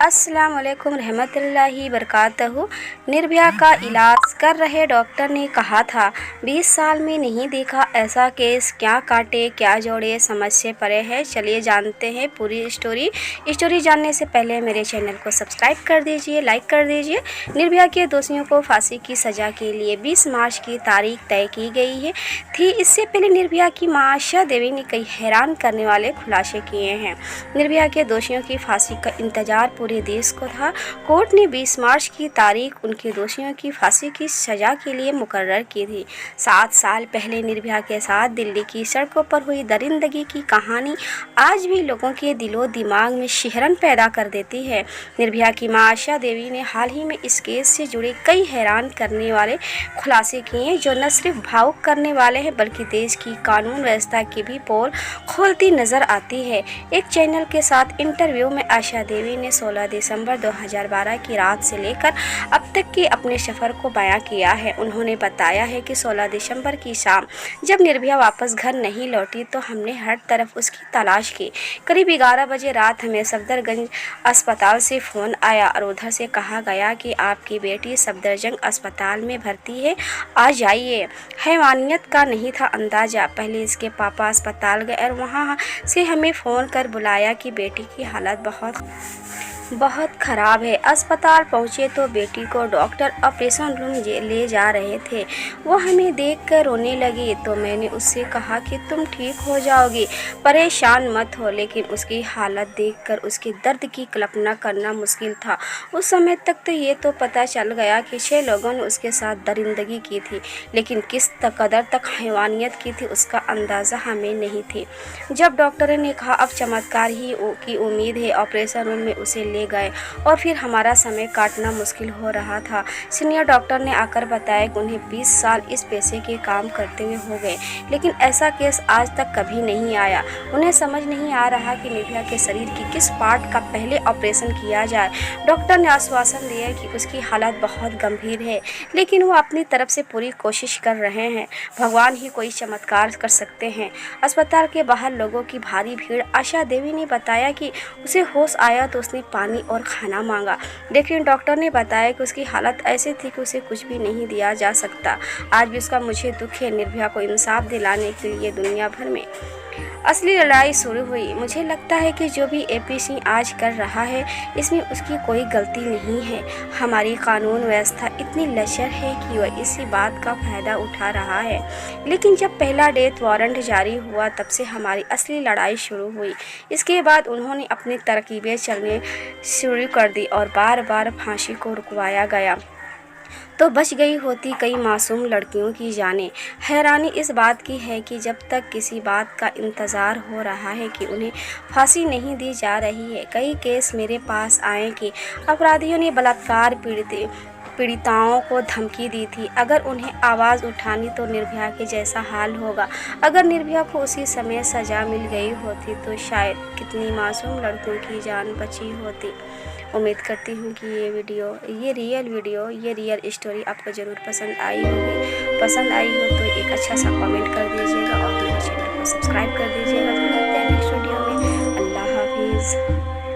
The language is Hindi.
अस्सलाम वालेकुम रहमतुल्लाहि बरकातहू। निर्भया का इलाज कर रहे डॉक्टर ने कहा था 20 साल में नहीं देखा ऐसा केस, क्या काटे क्या जोड़े, समझ से परे है। चलिए जानते हैं पूरी स्टोरी जानने से पहले मेरे चैनल को सब्सक्राइब कर दीजिए, लाइक कर दीजिए। निर्भया के दोषियों को फांसी की सज़ा के लिए 20 मार्च की तारीख तय की गई थी। इससे पहले निर्भया की मां आशा देवी ने कई हैरान करने वाले खुलासे किए हैं। निर्भया के दोषियों की फांसी का इंतजार पूरे देश को था। कोर्ट ने 20 मार्च की तारीख उनके दोषियों की फांसी की सजा के लिए मुकर्रर की थी। 7 साल पहले निर्भया के साथ दिल्ली की सड़कों पर हुई दरिंदगी की कहानी आज भी लोगों के दिलो दिमाग में शिहरन पैदा कर देती है। निर्भया की मां आशा देवी ने हाल ही में इस केस से जुड़े कई हैरान करने वाले खुलासे किए, जो न सिर्फ भावुक करने वाले हैं बल्कि देश की कानून व्यवस्था की भी पोल खोलती नजर आती है। एक चैनल के साथ इंटरव्यू में आशा देवी ने 16 दिसंबर 2012 की रात से लेकर अब तक के अपने सफर को बयां किया है। उन्होंने बताया है कि 16 दिसंबर की शाम जब निर्भया वापस घर नहीं लौटी तो हमने हर तरफ उसकी तलाश की। करीब 11 बजे रात हमें सफदरजंग अस्पताल से फ़ोन आया और उधर से कहा गया कि आपकी बेटी सफदरजंग अस्पताल में भर्ती है, आ जाइए। हैवानियत का नहीं था अंदाज़ा। पहले इसके पापा अस्पताल गए और वहाँ से हमें फ़ोन कर बुलाया कि बेटी की हालत बहुत ख़राब है। अस्पताल पहुँचे तो बेटी को डॉक्टर ऑपरेशन रूम ले जा रहे थे। वो हमें देखकर रोने लगी तो मैंने उससे कहा कि तुम ठीक हो जाओगी, परेशान मत हो। लेकिन उसकी हालत देखकर उसके दर्द की कल्पना करना मुश्किल था। उस समय तक तो ये तो पता चल गया कि 6 लोगों ने उसके साथ दरिंदगी की थी, लेकिन किस कदर तक हैवानियत की थी उसका अंदाज़ा हमें नहीं थी। जब डॉक्टर ने कहा अब चमत्कार ही की उम्मीद है, ऑपरेशन रूम में उसे ले गए और फिर हमारा समय काटना मुश्किल हो रहा था। सीनियर डॉक्टर ने आकर बताया कि उन्हें 20 साल इस पेशे के काम करते हुए हो गए, लेकिन ऐसा केस आज तक कभी नहीं आया। उन्हें समझ नहीं आ रहा कि निर्भया के शरीर की किस पार्ट का पहले ऑपरेशन किया जाए। डॉक्टर ने आश्वासन दिया कि उसकी हालत बहुत गंभीर है, लेकिन वो अपनी तरफ से पूरी कोशिश कर रहे हैं। भगवान ही कोई चमत्कार कर सकते हैं। अस्पताल के बाहर लोगों की भारी भीड़। आशा देवी ने बताया कि उसे होश आया तो उसने पानी और खाना मांगा, लेकिन डॉक्टर ने बताया कि उसकी हालत ऐसी थी कि उसे कुछ भी नहीं दिया जा सकता। आज भी उसका मुझे दुख है। निर्भया को इंसाफ दिलाने के लिए दुनिया भर में असली लड़ाई शुरू हुई। मुझे लगता है कि जो भी एपी सिंह आज कर रहा है इसमें उसकी कोई गलती नहीं है। हमारी कानून व्यवस्था इतनी लचर है कि वह इसी बात का फ़ायदा उठा रहा है। लेकिन जब पहला डेथ वारंट जारी हुआ तब से हमारी असली लड़ाई शुरू हुई। इसके बाद उन्होंने अपनी तरकीबें चलने शुरू कर दी और बार बार फांसी को रुकवाया गया तो बच गई होती कई मासूम लड़कियों की जानें। हैरानी इस बात की है कि जब तक किसी बात का इंतज़ार हो रहा है कि उन्हें फांसी नहीं दी जा रही है। कई केस मेरे पास आए कि अपराधियों ने बलात्कार पीड़िताओं को धमकी दी थी अगर उन्हें आवाज़ उठानी तो निर्भया के जैसा हाल होगा। अगर निर्भया को उसी समय सज़ा मिल गई होती तो शायद कितनी मासूम लड़कियों की जान बची होती। उम्मीद करती हूँ कि ये रियल स्टोरी आपको ज़रूर पसंद आई होगी। पसंद आई हो तो एक अच्छा सा कमेंट कर दीजिएगा और मेरे चैनल को सब्सक्राइब कर दीजिएगा। तो मिलते हैं नेक्स्ट वीडियो में। अल्लाह हाफिज़।